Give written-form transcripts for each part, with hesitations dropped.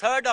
3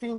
3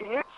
1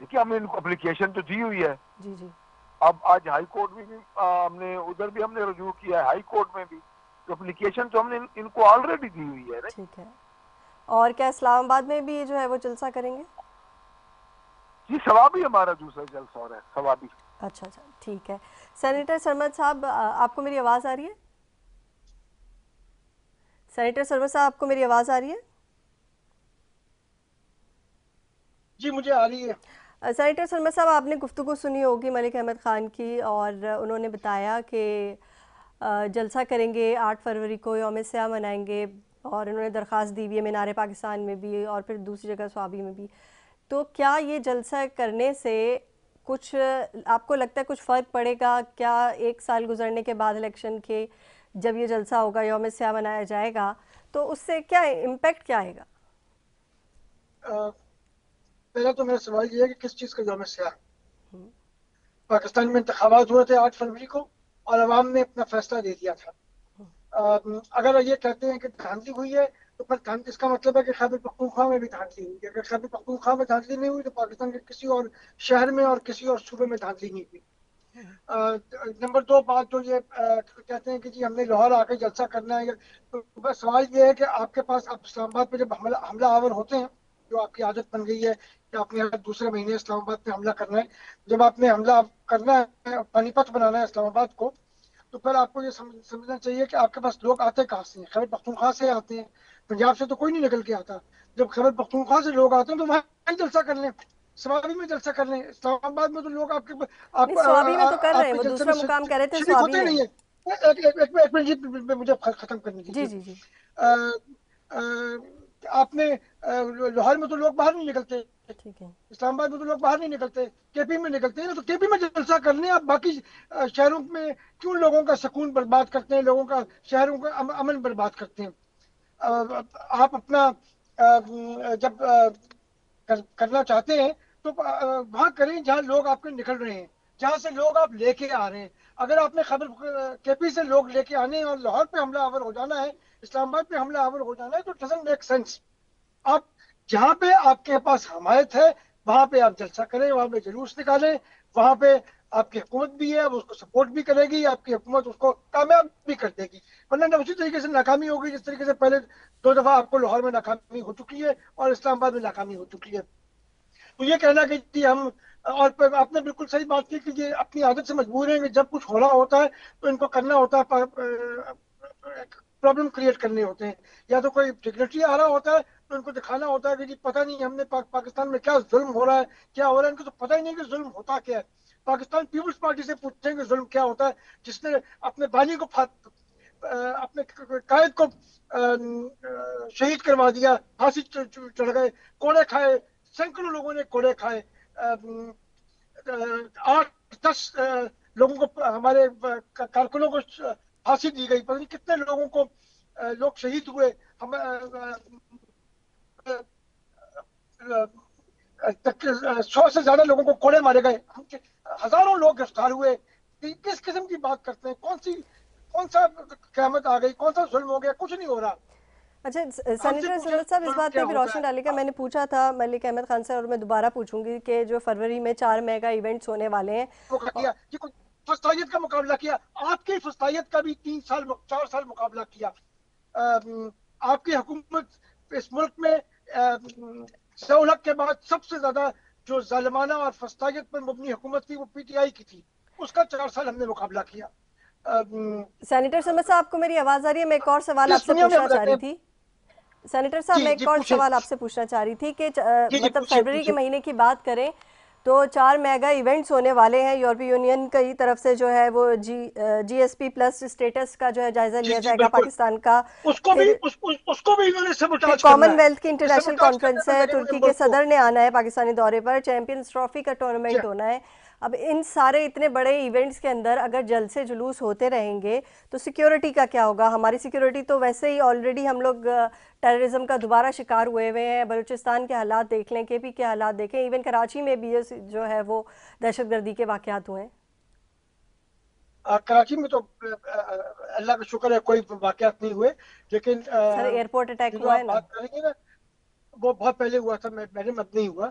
دیکھیے ہم نے ان کو اپلیکیشن تو دی ہوئی ہے. جی جی. اب آج ہائی کورٹ میں بھی ہم نے ادھر بھی ہم نے رجوع کیا ہے, ہائی کورٹ میں بھی, تو اپلیکیشن تو ہم نے ان کو آلریڈی دی ہوئی ہے. ٹھیک ہے. اور کیا اسلام آباد میں بھی جو ہے وہ جلسہ کریں گے؟ جی ثوابی ہمارا دوسرا جلسہ ہو رہا ہے, ثوابی. اچھا اچھا ٹھیک ہے. سینیٹر سرمد صاحب آپ کو میری آواز آ رہی ہے؟ سینیٹر سرمد صاحب آپ کو میری آواز آ رہی ہے؟ جی مجھے آ رہی ہے. سینیٹر سرمد صاحب آپ نے گفتگو سنی ہوگی ملک احمد خان کی, اور انہوں نے بتایا کہ جلسہ کریں گے 8 فروری کو, یوم سیاہ منائیں گے, اور انہوں نے درخواست دی ہوئی ہے مینار پاکستان میں بھی اور پھر دوسری جگہ سوابی میں بھی. تو کیا یہ جلسہ کرنے سے کچھ آپ کو لگتا ہے کچھ فرق پڑے گا کیا؟ 1 سال گزرنے کے بعد الیکشن کے جب یہ جلسہ ہوگا, یوم سیاہ منایا جائے گا, تو اس سے کیا امپیکٹ کیا آئے گا؟ پہلا تو میرا سوال یہ ہے کہ کس چیز کا یوم سیاہ؟ پاکستان میں انتخابات ہوئے تھے 8 فروری کو اور عوام نے اپنا فیصلہ دے دیا تھا. اگر یہ کہتے ہیں کہ دھاندلی ہوئی ہے تو پھر اس کا مطلب ہے کہ خیبر پختونخوا میں بھی دھاندلی ہوئی ہے. اگر خیبر پختونخوا میں دھاندلی نہیں ہوئی تو پاکستان کے کسی اور شہر میں اور کسی اور صوبے میں دھاندلی نہیں ہوئی. نمبر 2 بات جو یہ کہتے ہیں کہ جی ہم نے لاہور آ کے جلسہ کرنا ہے, تو بس سوال یہ ہے کہ آپ کے پاس آپ اسلام آباد پہ جب حملہ آور ہوتے ہیں, جو آپ کی عادت بن گئی ہے کہ آپ نے ہر دوسرے مہینے اسلام آباد پہ حملہ کرنا ہے, جب آپ نے حملہ کرنا ہے, پانی پت بنانا ہے اسلام آباد کو, تو پھر آپ کو یہ سمجھنا چاہیے کہ آپ کے پاس لوگ آتے کہاں سے ہیں. خیبر پختونخوا سے آتے ہیں, پنجاب سے تو کوئی نہیں نکل کے آتا. جب خیبر پختونخوا سے لوگ آتے ہیں تو وہاں جلسہ کر لیں, سوابی میں جلسہ کر لیں. اسلام آباد میں تو لوگ آپ سوابی میں تو کر رہے ہیں, کے وہ جلسے دوسرا میں مقام کہہ رہے تھے شریک سوابی ہوتے میں. نہیں ہیں. ایک منٹ جی مجھے ختم کرنے جی دیجیے. جی جی. آپ نے لاہور میں تو لوگ باہر نہیں نکلتے, ٹھیک ہے. اسلام آباد میں تو لوگ باہر نہیں نکلتے, کے پی میں نکلتے ہیں. تو کے پی میں جلسہ کرنے آپ باقی شہروں میں کیوں لوگوں کا سکون برباد کرتے ہیں, لوگوں کا شہروں کا امن برباد کرتے ہیں؟ آپ اپنا جب کرنا چاہتے ہیں تو وہاں کریں جہاں لوگ آپ کے نکل رہے ہیں, جہاں سے لوگ آپ لے کے آ رہے ہیں. اگر آپ نے خیبر کے پی سے لوگ لے کے آنے ہیں اور لاہور پہ حملہ آور ہو جانا ہے, اسلام آباد پہ حملہ آور ہو جانا ہے, تو ڈزنٹ میک سینس. آپ جہاں پہ آپ کے پاس حمایت ہے وہاں پہ آپ جلسہ کریں, وہاں پہ جلوس نکالیں, وہاں پہ آپ کی حکومت بھی ہے وہ اس کو سپورٹ بھی کرے گی, آپ کی حکومت اس کو کامیاب بھی کر دے گی. ورنہ اسی طریقے سے ناکامی ہوگی جس طریقے سے پہلے 2 دفعہ آپ کو لاہور میں ناکامی ہو چکی ہے اور اسلام آباد میں ناکامی ہو چکی ہے. تو یہ کہنا کہ جی ہم, اور آپ نے بالکل صحیح بات کی کہ یہ اپنی عادت سے مجبور ہیں کہ جب کچھ ہو رہا ہوتا ہے تو ان کو کرنا ہوتا ہے, پرابلم کریٹ کرنے ہوتے ہیں. یا تو کوئی ڈگنیٹری آ رہا ہوتا ہے تو ان کو دکھانا ہوتا ہے کہ جی پتہ نہیں ہم نے پاکستان میں کیا ظلم ہو رہا ہے, کیا ہو رہا ہے. ان کو تو پتہ ہی نہیں کہ ظلم ہوتا کیا ہے. پاکستان پیپلز پارٹی سے پوچھیں کہ ظلم کیا ہوتا ہے, جس نے اپنے بانی کو اپنے قائد کو شہید کروا دیا, پھانسی چڑھ گئے, کوڑے کھائے, سینکڑوں لوگوں نے کوڑے کھائے, 8-10 لوگوں کو, ہمارے کارکنوں کو پھانسی دی گئی, پتہ نہیں کتنے لوگوں کو لوگ شہید ہوئے, 100 سے زیادہ لوگوں کو کوڑے مارے گئے, ہزاروں لوگ گرفتار ہوئے. کس قسم کی بات کرتے ہیں؟ کون سا قیامت آ گئی, کون سا ظلم ہو گیا؟ کچھ نہیں ہو رہا. اچھا سینیٹر سرمد صاحب اس بات پہ بھی روشنی ڈالے گا. میں نے پوچھا تھا ملک احمد خان سے اور میں دوبارہ پوچھوں گی کہ جو فروری میں 4 میگا ایونٹس ہونے والے ہیں, فسطائیت کا مقابلہ کیا, آپ کی فسطائیت کا بھی 4 سال مقابلہ کیا. آپ کی حکومت اس ملک میں سہولت کے بعد سب سے زیادہ جو ظالمانہ اور فسطائیت پر مبنی حکومت تھی وہ پی ٹی آئی کی تھی, اس کا 4 سال ہم نے مقابلہ کیا. سینیٹر سرمد صاحب آپ کو میری آواز آ رہی ہے؟ میں ایک اور سوال آپ سے پوچھنا چاہ رہی تھی. سینیٹر صاحب میں ایک اور سوال آپ سے پوچھنا چاہ رہی تھی کہ مطلب فروری کے مہینے کی بات کریں تو 4 میگا ایونٹس ہونے والے ہیں. یورپی یونین کی طرف سے جو ہے وہ جی ایس پی پلس اسٹیٹس کا جو ہے جائزہ لیا جائے گا پاکستان کا. اس کو بھی انہوں نے سبوٹاج کرنا ہے. کامن ویلتھ کی انٹرنیشنل کانفرنس ہے, ترکی کے صدر نے آنا ہے پاکستانی دورے پر, چیمپئنز ٹرافی کا ٹورنامنٹ ہونا ہے. اب ان سارے اتنے بڑے ایونٹس کے اندر اگر جلسے جلوس ہوتے رہیں گے تو سیکیورٹی کا کیا ہوگا؟ ہماری سیکیورٹی تو ویسے ہی آلریڈی ہم لوگ ٹیررزم کا دوبارہ شکار ہوئے ہیں. بلوچستان کے حالات دیکھ لیں, کے پی کے حالات دیکھیں, ایون کراچی میں بھی جو ہے وہ دہشت گردی کے واقعات ہوئے ہیں. کراچی میں تو اللہ کا شکر ہے کوئی واقعات نہیں ہوئے, لیکن سر ایئرپورٹ اٹیک ہوا ہے نا, بات کریں گے نا وہ بہت پہلے ہوا تھا, میرے مت نہیں ہوا.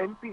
MP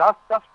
10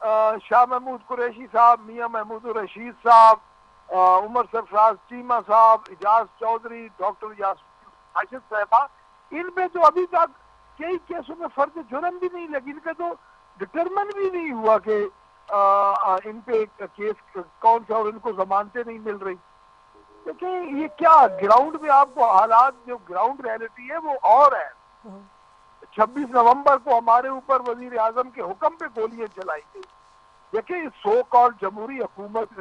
شاہ محمود قریشی صاحب, میاں محمود الرشید صاحب, عمر سرفراز چیمہ صاحب, اجاز چودھری, ڈاکٹر یاسر صاحبہ, ان پہ تو ابھی تک کئی کیسوں میں فرد جرم بھی نہیں لگی, ان کا تو ڈٹرمن بھی نہیں ہوا کہ ان پہ کیس کون سا, اور ان کو ضمانتیں نہیں مل رہی. لیکن یہ کیا گراؤنڈ میں آپ کو حالات, جو گراؤنڈ ریئلٹی ہے وہ اور ہے. 26 نومبر کو ہمارے اوپر وزیر اعظم کے حکم پہ گولیاں چلائی گئی. دیکھیں سو کال جمہوری حکومت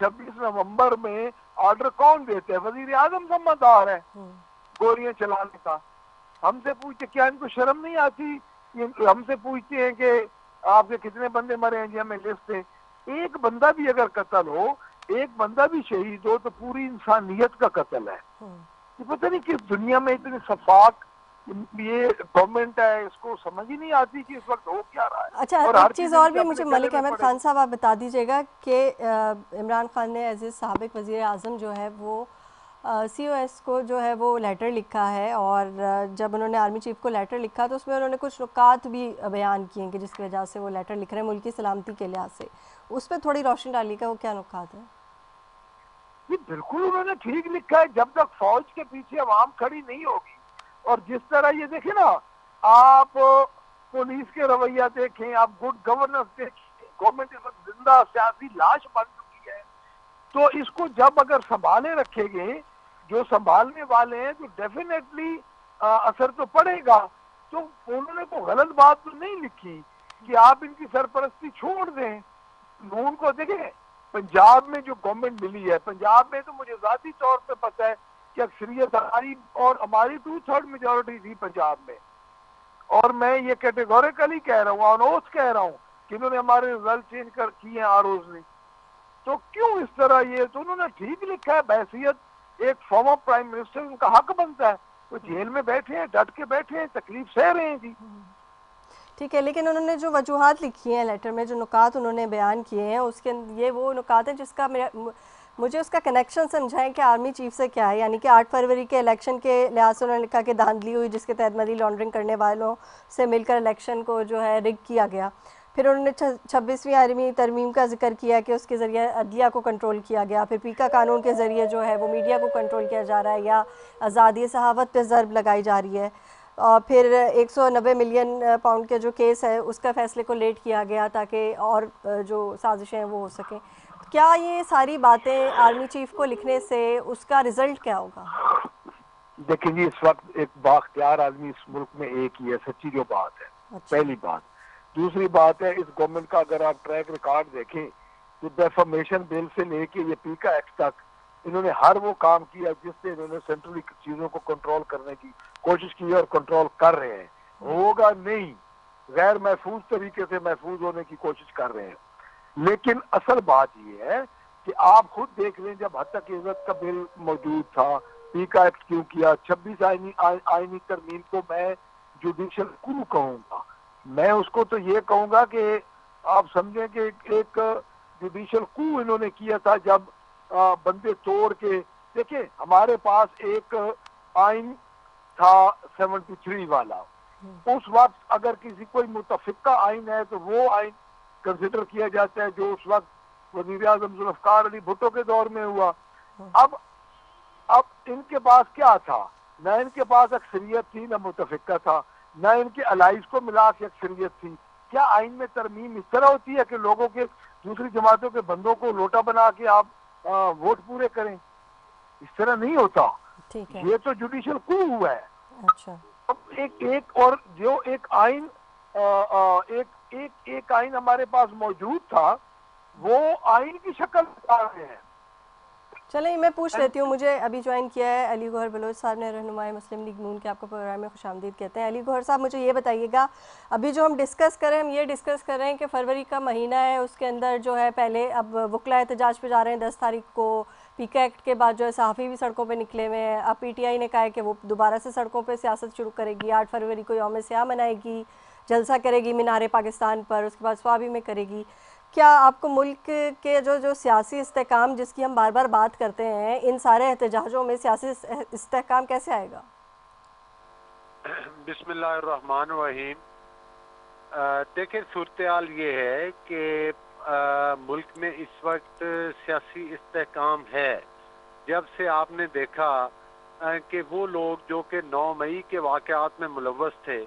26 نومبر میں آرڈر کون دیتے ہیں؟ وزیر اعظم ذمہ دار ہے گولیاں چلانے کا. ہم سے پوچھتے کیا ان کو شرم نہیں آتی؟ ہم سے پوچھتے ہیں کہ آپ کے کتنے بندے مرے ہیں جی, ہمیں لسٹ ہے. ایک بندہ بھی اگر قتل ہو, ایک بندہ بھی شہید ہو, تو پوری انسانیت کا قتل ہے. یہ پتہ نہیں کس دنیا میں اتنی شفاق یہ گورنمنٹ ہے, اس کو سمجھ ہی نہیں آتی کہ اس وقت ہو کیا رہا ہے. اچھا, ایک چیز اور بھی مجھے ملک احمد خان صاحب آپ بتا دیجیے گا کہ عمران خان نے ایز اے سابق وزیر اعظم جو ہے وہ سی او ایس کو جو ہے وہ لیٹر لکھا ہے, اور جب انہوں نے آرمی چیف کو لیٹر لکھا تو اس میں انہوں نے کچھ نکات بھی بیان کیے ہیں کہ جس کی وجہ سے وہ لیٹر لکھ رہے ہیں ملک کی سلامتی کے لحاظ سے. اس پہ تھوڑی روشنی ڈالیے گا, وہ کیا نکات ہے؟ بالکل انہوں نے ٹھیک لکھا ہے. جب تک فوج کے پیچھے عوام کھڑی نہیں ہوگی, اور جس طرح یہ دیکھیں نا, آپ پولیس کے رویہ دیکھیں, آپ گڈ گورننس دیکھیں, گورنمنٹ اس وقت زندہ سیاسی لاش بن چکی ہے. تو اس کو جب اگر سنبھالے رکھے گئے جو سنبھالنے والے ہیں, تو ڈیفینیٹلی اثر تو پڑے گا. تو انہوں نے تو غلط بات تو نہیں لکھی کہ آپ ان کی سرپرستی چھوڑ دیں. نون کو دیکھیں پنجاب میں جو گورنمنٹ ملی ہے, پنجاب میں تو مجھے ذاتی طور پہ پتہ ہے کہ اکثریت ہماری اور ہماری 2/3 میجورٹی تھی پنجاب میں, اور میں یہ کیٹیگوریکلی کہہ رہا ہوں, آن اوتھ کہہ رہا ہوں کہ انہوں نے ہمارے رزلٹ چینج کر کیے ہیں آروز نے. تو کیوں اس طرح یہ, تو انہوں نے ٹھیک لکھا ہے. بحیثیت ایک فارمر پرائم منسٹر ان کا حق بنتا ہے. وہ جیل میں بیٹھے ہیں, ڈٹ کے بیٹھے ہیں, تکلیف سہ رہے ہیں جی. ٹھیک ہے, لیکن انہوں نے جو وجوہات لکھی ہیں لیٹر میں, جو نکات انہوں نے بیان کیے ہیں, اس کے یہ وہ نکات ہیں جس کا مجھے اس کا کنیکشن سمجھائیں کہ آرمی چیف سے کیا ہے. یعنی کہ 8 فروری کے الیکشن کے لحاظ سے انہوں نے لکھا کہ دھاندلی ہوئی جس کے تحت منی لانڈرنگ کرنے والوں سے مل کر الیکشن کو جو ہے رگ کیا گیا. پھر انہوں نے 26ویں آئینی ترمیم کا ذکر کیا کہ اس کے ذریعے عدلیہ کو کنٹرول کیا گیا. پھر پیکا قانون کے ذریعے جو ہے وہ میڈیا کو کنٹرول کیا جا رہا ہے, یا آزادی صحافت پہ ضرب لگائی جا رہی ہے. پھر 190 ملین پاؤنڈ کے جو کیس ہے اس کا فیصلے کو لیٹ کیا گیا تاکہ اور جو سازشیں ہیں وہ ہو سکیں. کیا یہ ساری باتیں آرمی چیف کو لکھنے سے اس کا رزلٹ کیا ہوگا؟ دیکھیں جی, اس وقت ایک بااختیار آدمی اس ملک میں ایک ہی ہے, سچی جو بات ہے. پہلی بات. دوسری بات ہے, اس گورنمنٹ کا اگر آپ ٹریک ریکارڈ دیکھیں تو ڈیفامیشن بل سے لے کے یہ پیکا ایکٹ تک انہوں نے ہر وہ کام کیا جس سے انہوں نے سینٹرل چیزوں کو کنٹرول کرنے کی کوشش کی اور کنٹرول کر رہے ہیں. ہوگا نہیں, غیر محفوظ طریقے سے محفوظ ہونے کی کوشش کر رہے ہیں. لیکن اصل بات یہ ہے کہ آپ خود دیکھ لیں, جب حد تک عزت کا بل موجود تھا, پیکا ایکٹ کیوں کیا؟ 26 آئینی ترمیم کو میں جوڈیشل کو کہوں گا. میں اس کو تو یہ کہوں گا کہ آپ سمجھیں کہ ایک جوڈیشل کو انہوں نے کیا تھا, جب بندے توڑ کے دیکھیں. ہمارے پاس ایک آئین تھا 73 والا, اس وقت اگر کسی کوئی متفقہ آئین ہے تو وہ آئین کنسیڈر کیا جاتا ہے جو اس وقت وزیر اعظم ذوالفقار علی بھٹو کے دور میں ہوا. اب ان کے پاس کیا تھا؟ نہ ان کے پاس اکثریت تھی, نہ متفقہ تھا, نہ ان کے الائز کو ملا کے اکثریت تھی. کیا آئین میں ترمیم اس طرح ہوتی ہے کہ لوگوں کے دوسری جماعتوں کے بندوں کو لوٹا بنا کے آپ ووٹ پورے کریں؟ اس طرح نہیں ہوتا. یہ تو جوڈیشل کو ہوا ہے. اچھا, اب ایک اور جو ایک آئین ایک آئین ہمارے پاس موجود تھا, وہ آئین کی شکل بتا رہے ہیں. چلیں میں پوچھ لیتی ہوں, مجھے ابھی جوائن کیا ہے علی گوہر بلوچ صاحب نے, رہنمائے مسلم لیگ نون کے, آپ کو پروگرام میں خوش آمدید کہتے ہیں. علی گوہر صاحب مجھے یہ بتائیے گا, ابھی جو ہم ڈسکس کر رہے ہیں, ہم یہ ڈسکس کر رہے ہیں کہ فروری کا مہینہ ہے, اس کے اندر جو ہے پہلے اب وکلا احتجاج پہ جا رہے ہیں 10 تاریخ کو. پیکا ایکٹ کے بعد جو ہے صحافی بھی سڑکوں پہ نکلے ہوئے ہیں. اب پی ٹی آئی نے کہا ہے کہ وہ دوبارہ سے سڑکوں پہ سیاست شروع کرے گی. 8 فروری کو یوم سیاہ منائے گی, جلسہ کرے گی مینار پاکستان پر, اس کے بعد سوابی میں کرے گی. کیا آپ کو ملک کے جو سیاسی استحکام جس کی ہم بار بار بات کرتے ہیں, ان سارے احتجاجوں میں سیاسی استحکام کیسے آئے گا؟ بسم اللہ الرحمن الرحیم. دیکھیں صورتحال یہ ہے کہ ملک میں اس وقت سیاسی استحکام ہے. جب سے آپ نے دیکھا کہ وہ لوگ جو کہ 9 مئی کے واقعات میں ملوث تھے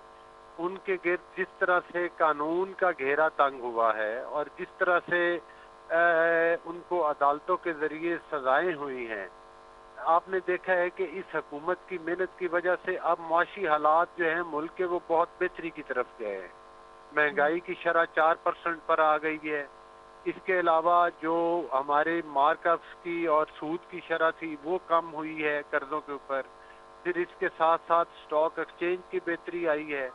ان کے گرد جس طرح سے قانون کا گھیرا تنگ ہوا ہے اور جس طرح سے ان کو عدالتوں کے ذریعے سزائیں ہوئی ہیں, آپ نے دیکھا ہے کہ اس حکومت کی محنت کی وجہ سے اب معاشی حالات جو ہیں ملک کے وہ بہت بہتری کی طرف گئے ہیں. مہنگائی کی شرح 4% پر آ گئی ہے. اس کے علاوہ جو ہمارے مارک اپس کی اور سود کی شرح تھی وہ کم ہوئی ہے قرضوں کے اوپر. پھر اس کے ساتھ ساتھ سٹاک ایکسچینج کی بہتری آئی ہے.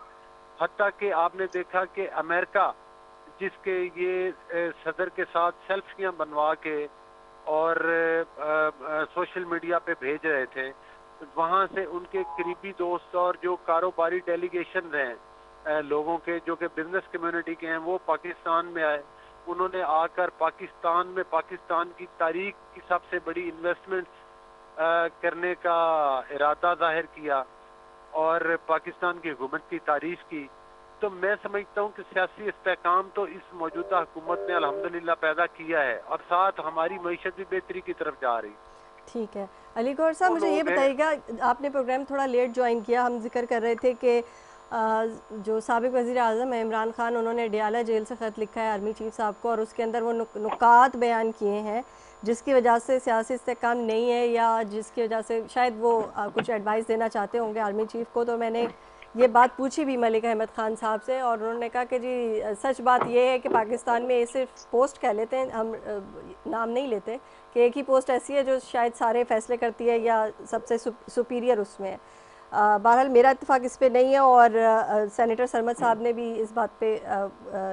حتیٰ کہ آپ نے دیکھا کہ امریکہ جس کے یہ صدر کے ساتھ سیلفیاں بنوا کے اور سوشل میڈیا پہ بھیج رہے تھے, وہاں سے ان کے قریبی دوست اور جو کاروباری ڈیلیگیشن ہیں لوگوں کے جو کہ بزنس کمیونٹی کے ہیں وہ پاکستان میں آئے. انہوں نے آ کر پاکستان میں پاکستان کی تاریخ کی سب سے بڑی انویسٹمنٹ کرنے کا ارادہ ظاہر کیا اور پاکستان کی حکومت کی تعریف کی. تو میں سمجھتا ہوں کہ سیاسی استحکام تو اس موجودہ حکومت نے الحمدللہ پیدا کیا ہے اور ساتھ ہماری معیشت بھی بہتری کی طرف جا رہی. ٹھیک ہے علی گوہر صاحب, مجھے یہ بتائیے گا, آپ نے پروگرام تھوڑا لیٹ جوائن کیا, ہم ذکر کر رہے تھے کہ جو سابق وزیر اعظم ہیں عمران خان, انہوں نے ڈیالہ جیل سے خط لکھا ہے آرمی چیف صاحب کو اور اس کے اندر وہ نکات بیان کیے ہیں جس کی وجہ سے سیاسی استحکام نہیں ہے یا جس کی وجہ سے شاید وہ کچھ ایڈوائس دینا چاہتے ہوں گے آرمی چیف کو. تو میں نے یہ بات پوچھی بھی ملک احمد خان صاحب سے اور انہوں نے کہا کہ جی سچ بات یہ ہے کہ پاکستان میں صرف پوسٹ کہہ لیتے ہیں, ہم نام نہیں لیتے, کہ ایک ہی پوسٹ ایسی ہے جو شاید سارے فیصلے کرتی ہے یا سب سے سپیریئر اس میں ہے. بہرحال میرا اتفاق اس پہ نہیں ہے اور سینیٹر سرمد صاحب نے بھی اس بات پہ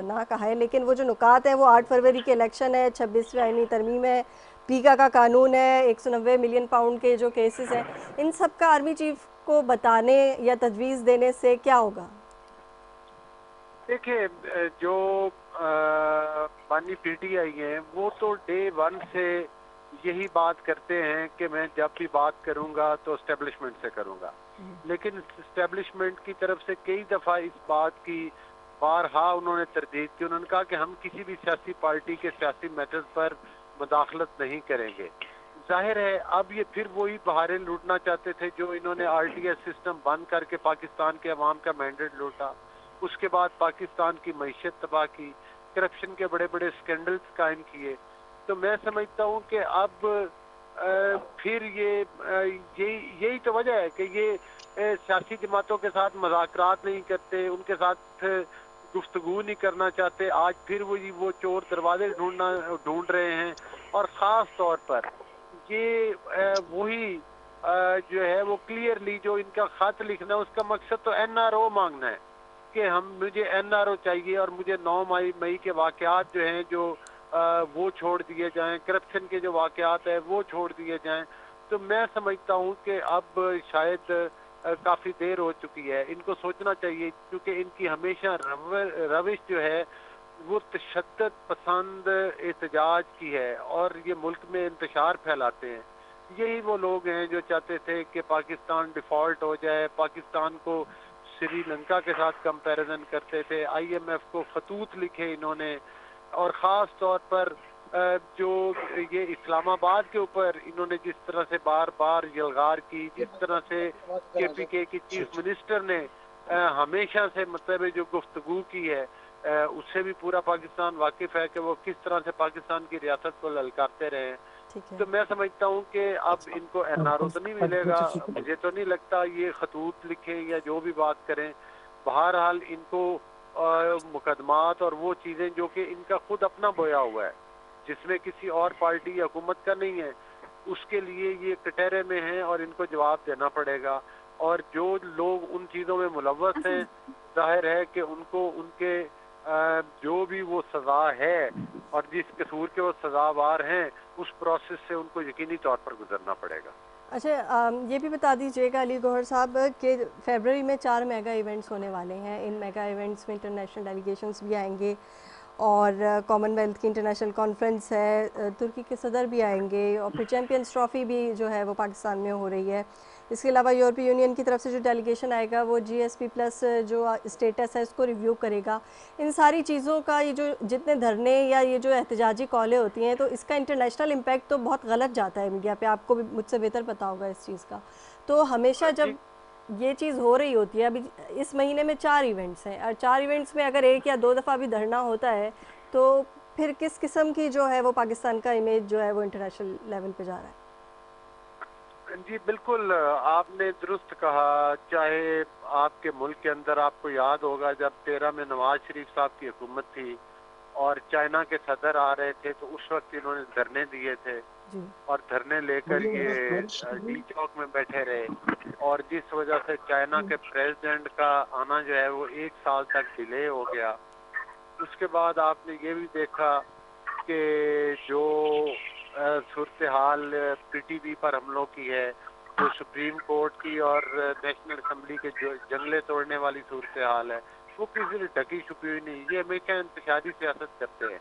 نہ کہا ہے. لیکن وہ جو نکات ہیں وہ 8 فروری کے الیکشن ہے, 26 آئینی ترمیم ہے, پیکا کا قانون ہے, 190 ملین پاؤنڈ کے جو کیسز ہیں, ان سب کا آرمی چیف کو بتانے یا تجویز دینے سے کیا ہوگا؟ دیکھیں جو بانی پی ٹی آئی ہیں وہ تو ڈے 1 سے یہی بات کرتے ہیں کہ میں جب بھی بات کروں گا تو اسٹیبلشمنٹ سے کروں گا, لیکن اسٹیبلشمنٹ کی طرف سے کئی دفعہ اس بات کی بارہا انہوں نے تردید کی. انہوں نے کہا کہ ہم کسی بھی سیاسی پارٹی کے سیاسی میٹرز پر مداخلت نہیں کریں گے. ظاہر ہے اب یہ پھر وہی بہاریں لوٹنا چاہتے تھے جو انہوں نے آر ٹی ایس سسٹم بند کر کے پاکستان کے عوام کا مینڈیٹ لوٹا, اس کے بعد پاکستان کی معیشت تباہ کی, کرپشن کے بڑے بڑے سکینڈلز قائم کیے. تو میں سمجھتا ہوں کہ اب پھر یہی تو وجہ ہے کہ یہ سیاسی جماعتوں کے ساتھ مذاکرات نہیں کرتے, ان کے ساتھ گفتگو نہیں کرنا چاہتے. آج پھر وہ چور دروازے ڈھونڈ رہے ہیں اور خاص طور پر یہ وہی جو ہے وہ کلیئرلی جو ان کا خط لکھنا ہے اس کا مقصد تو این آر او مانگنا ہے کہ مجھے این آر او چاہیے اور مجھے 9 مئی کے واقعات جو ہیں جو وہ چھوڑ دیے جائیں, کرپشن کے جو واقعات ہیں وہ چھوڑ دیے جائیں. تو میں سمجھتا ہوں کہ اب شاید کافی دیر ہو چکی ہے. ان کو سوچنا چاہیے کیونکہ ان کی ہمیشہ روش جو ہے وہ تشدد پسند احتجاج کی ہے اور یہ ملک میں انتشار پھیلاتے ہیں. یہی وہ لوگ ہیں جو چاہتے تھے کہ پاکستان ڈیفالٹ ہو جائے, پاکستان کو سری لنکا کے ساتھ کمپیریزن کرتے تھے, آئی ایم ایف کو خطوط لکھے انہوں نے, اور خاص طور پر جو یہ اسلام آباد کے اوپر انہوں نے جس طرح سے بار بار یلغار کی, جس طرح سے کے پی کے کی چیف منسٹر نے ہمیشہ سے مطلب جو گفتگو کی ہے اس سے بھی پورا پاکستان واقف ہے کہ وہ کس طرح سے پاکستان کی ریاست کو للکارتے رہے ہیں. تو میں سمجھتا ہوں کہ اب ان کو این آر او تو نہیں ملے گا, مجھے تو نہیں لگتا یہ خطوط لکھیں یا جو بھی بات کریں. بہرحال ان کو مقدمات اور وہ چیزیں جو کہ ان کا خود اپنا بویا ہوا ہے جس میں کسی اور پارٹی یا حکومت کا نہیں ہے, اس کے لیے یہ کٹہرے میں ہیں اور ان کو جواب دینا پڑے گا. اور جو لوگ ان چیزوں میں ملوث ہیں ظاہر ہے کہ ان کو ان کے جو بھی وہ سزا ہے اور جس قصور کے وہ سزاوار ہیں اس پروسیس سے ان کو یقینی طور پر گزرنا پڑے گا. اچھا یہ بھی بتا دیجیے گا علی گوہر صاحب کہ فیبرری میں 4 میگا ایونٹس ہونے والے ہیں. ان میگا ایونٹس میں انٹرنیشنل ڈیلیگیشنز بھی آئیں گے اور کامن ویلتھ کی انٹرنیشنل کانفرنس ہے, ترکی کے صدر بھی آئیں گے اور پھر چیمپئنز ٹرافی بھی جو ہے وہ پاکستان میں ہو رہی ہے. اس کے علاوہ یورپی یونین کی طرف سے جو ڈیلیگیشن آئے گا وہ GSP+ جو اسٹیٹس ہے اس کو ریویو کرے گا. ان ساری چیزوں کا یہ جو جتنے دھرنے یا یہ جو احتجاجی کالیں ہوتی ہیں تو اس کا انٹرنیشنل امپیکٹ تو بہت غلط جاتا ہے میڈیا پہ, آپ کو بھی مجھ سے بہتر پتہ ہوگا اس چیز کا. تو ہمیشہ جب یہ چیز ہو رہی ہوتی ہے, ابھی اس مہینے میں 4 ایونٹس ہیں اور 4 ایونٹس میں اگر 1 یا 2 دفعہ بھی دھرنا ہوتا ہے تو پھر کس قسم کی جو ہے وہ پاکستان کا امیج جو ہے وہ انٹرنیشنل لیول پہ جا رہا ہے. جی بالکل آپ نے درست کہا. چاہے آپ کے ملک کے اندر آپ کو یاد ہوگا جب 13 میں نواز شریف صاحب کی حکومت تھی اور چائنا کے صدر آ رہے تھے تو اس وقت انہوں نے دھرنے دیے تھے اور دھرنے لے کر یہ ڈی چوک میں بیٹھے رہے, اور جس وجہ سے چائنا کے پریزیڈنٹ کا آنا جو ہے وہ 1 سال تک ڈیلے ہو گیا. اس کے بعد آپ نے یہ بھی دیکھا کہ جو صورتحال PTV پر حملوں کی ہے, جو سپریم کورٹ کی اور نیشنل اسمبلی کے جو جنگلے توڑنے والی صورتحال ہے, وہ کسی سے ڈھکی چھپی ہوئی نہیں. یہ ہمیشہ انتشاری سیاست کرتے ہیں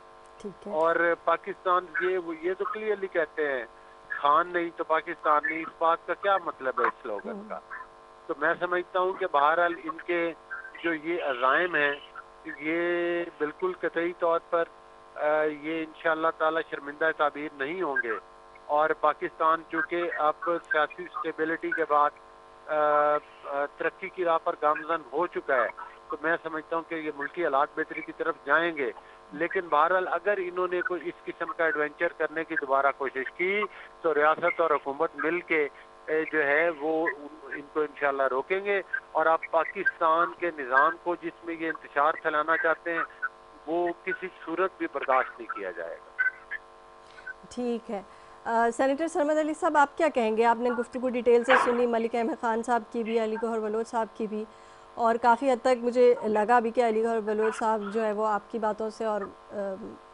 اور پاکستان یہ تو کلیئرلی کہتے ہیں خان نہیں تو پاکستان نہیں. اس بات کا کیا مطلب ہے اس سلوگن کا؟ تو میں سمجھتا ہوں کہ بہرحال ان کے جو یہ عزائم ہیں یہ بالکل قطعی طور پر یہ انشاءاللہ تعالی شرمندہ تعبیر نہیں ہوں گے. اور پاکستان چونکہ اب سیاسی اسٹیبلٹی کے بعد ترقی کی راہ پر گامزن ہو چکا ہے تو میں سمجھتا ہوں کہ یہ ملکی حالات بہتری کی طرف جائیں گے. لیکن بہرحال اگر انہوں نے کوئی اس قسم کا ایڈونچر کرنے کی دوبارہ کوشش کی تو ریاست اور حکومت مل کے جو ہے وہ ان کو انشاءاللہ روکیں گے, اور آپ پاکستان کے نظام کو جس میں یہ انتشار پھیلانا چاہتے ہیں وہ کسی صورت بھی برداشت نہیں کیا جائے گا. ٹھیک ہے. سینیٹر سرمد علی صاحب آپ کیا کہیں گے؟ آپ نے گفتگو ڈیٹیل سے سنی, ملک احمد خان صاحب کی بھی, علی گوہر بلوچ صاحب کی بھی, اور کافی حد تک مجھے لگا بھی کہ علی گوہر بلوچ صاحب جو ہے وہ آپ کی باتوں سے اور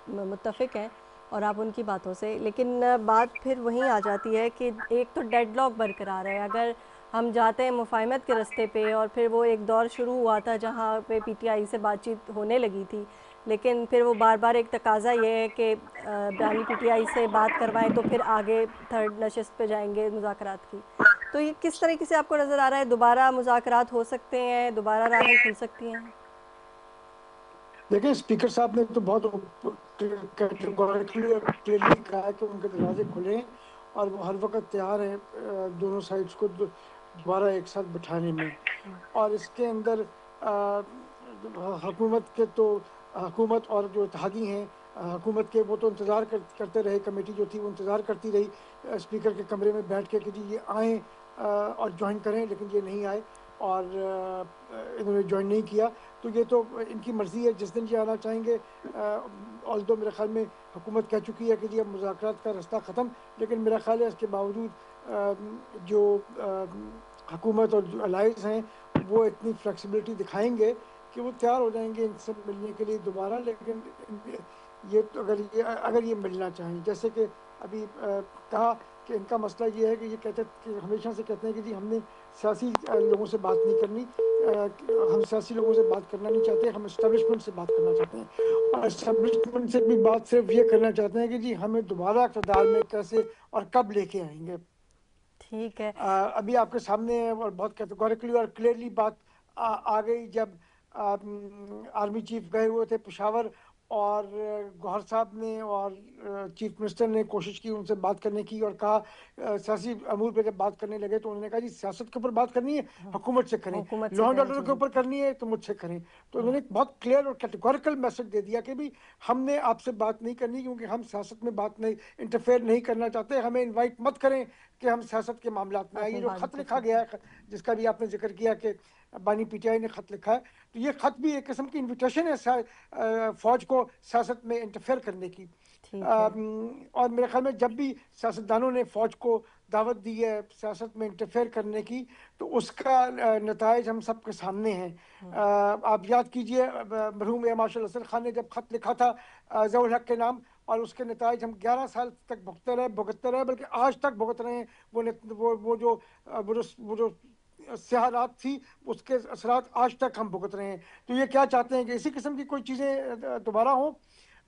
متفق ہیں اور آپ ان کی باتوں سے. لیکن بات پھر وہیں آ جاتی ہے کہ ایک تو ڈیڈ لاک برقرار ہے. اگر ہم جاتے ہیں مفاہمت کے رستے پہ, اور پھر وہ ایک دور شروع ہوا تھا جہاں پہ PTI سے بات چیت ہونے لگی تھی, لیکن پھر وہ بار بار ایک تقاضا یہ ہے کہ بانی PTI سے بات کروائیں تو پھر آگے 3rd نشست پہ جائیں گے مذاکرات کی. تو یہ کس طریقے سے آپ کو نظر آ رہا ہے دوبارہ مذاکرات ہو سکتے ہیں, دوبارہ راہیں کھل سکتی ہیں؟ دیکھیں اسپیکر صاحب نے تو بہت کیٹیگوریکلی اور کلیئرلی کہا ہے کہ ان کے دروازے کھلے ہیں اور وہ ہر وقت تیار ہیں دونوں سائڈس کو دوبارہ ایک ساتھ بٹھانے میں. اور اس کے اندر حکومت کے تو حکومت اور جو اتحادی ہیں حکومت کے وہ تو انتظار کرتے رہے, کمیٹی جو تھی وہ انتظار کرتی رہی اسپیکر کے کمرے میں بیٹھ کے کہ جی یہ آئیں اور جوائن کریں, لیکن یہ نہیں آئے اور انہوں نے جوائن نہیں کیا. تو یہ تو ان کی مرضی ہے, جس دن یہ آنا چاہیں گے. آلدو میرے خیال میں حکومت کہہ چکی ہے کہ جی اب مذاکرات کا راستہ ختم, لیکن میرا خیال ہے اس کے باوجود جو حکومت اور جو الائنس ہیں وہ اتنی فلیکسیبلٹی دکھائیں گے کہ وہ تیار ہو جائیں گے ان سے ملنے کے لیے دوبارہ. لیکن یہ تو اگر یہ ملنا چاہیں, جیسے کہ ابھی کہا کہ ان کا مسئلہ یہ ہے کہ یہ کہتے کہ ہمیشہ سے کہتے ہیں کہ جی ہم نے سیاسی لوگوں سے بات نہیں کرنی, ہم سیاسی لوگوں سے بات کرنا نہیں چاہتے, ہم اسٹیبلشمنٹ سے بات کرنا چاہتے ہیں. اور اسٹیبلشمنٹ سے بھی بات صرف یہ کرنا چاہتے ہیں کہ جی ہمیں دوبارہ اقتدار میں کیسے اور کب لے کے آئیں گے. ٹھیک ہے. ابھی آپ کے سامنے اور بہت کیٹیگوریکلی اور کلیئرلی بات آ گئی جب آرمی چیف گئے ہوئے تھے پشاور, اور گوہر صاحب نے اور چیف منسٹر نے کوشش کی ان سے بات کرنے کی اور کہا سیاسی امور پہ جب بات کرنے لگے تو انہوں نے کہا جی سیاست کے اوپر بات کرنی ہے حکومت سے کریں, لا اینڈ آرڈر کے اوپر کرنی ہے تو مجھ سے کریں. تو انہوں نے بہت کلیئر اور کیٹیگوریکل میسج دے دیا کہ بھی ہم نے آپ سے بات نہیں کرنی کیونکہ ہم سیاست میں بات نہیں انٹرفیئر نہیں کرنا چاہتے, ہمیں انوائٹ مت کریں کہ ہم سیاست کے معاملات میں آئیں. یہ جو خط لکھا گیا ہے جس کا بھی آپ نے ذکر کیا کہ بانی PTI نے خط لکھا ہے, تو یہ خط بھی ایک قسم کی انویٹیشن ہے فوج کو سیاست میں انٹرفیئر کرنے کی. اور میرے خیال میں جب بھی سیاستدانوں نے فوج کو دعوت دی ہے سیاست میں انٹرفیئر کرنے کی تو اس کا نتائج ہم سب کے سامنے ہیں. آپ یاد کیجئے مرحوم ایر مارشل اسد خان نے جب خط لکھا تھا ضیاء الحق کے نام, اور اس کے نتائج ہم 11 سال تک بھگتتے رہے بلکہ آج تک بھگت رہے ہیں. وہ جو سیاہ رات تھی اس کے اثرات آج تک ہم بھگت رہے ہیں. تو یہ کیا چاہتے ہیں کہ اسی قسم کی کوئی چیزیں دوبارہ ہوں؟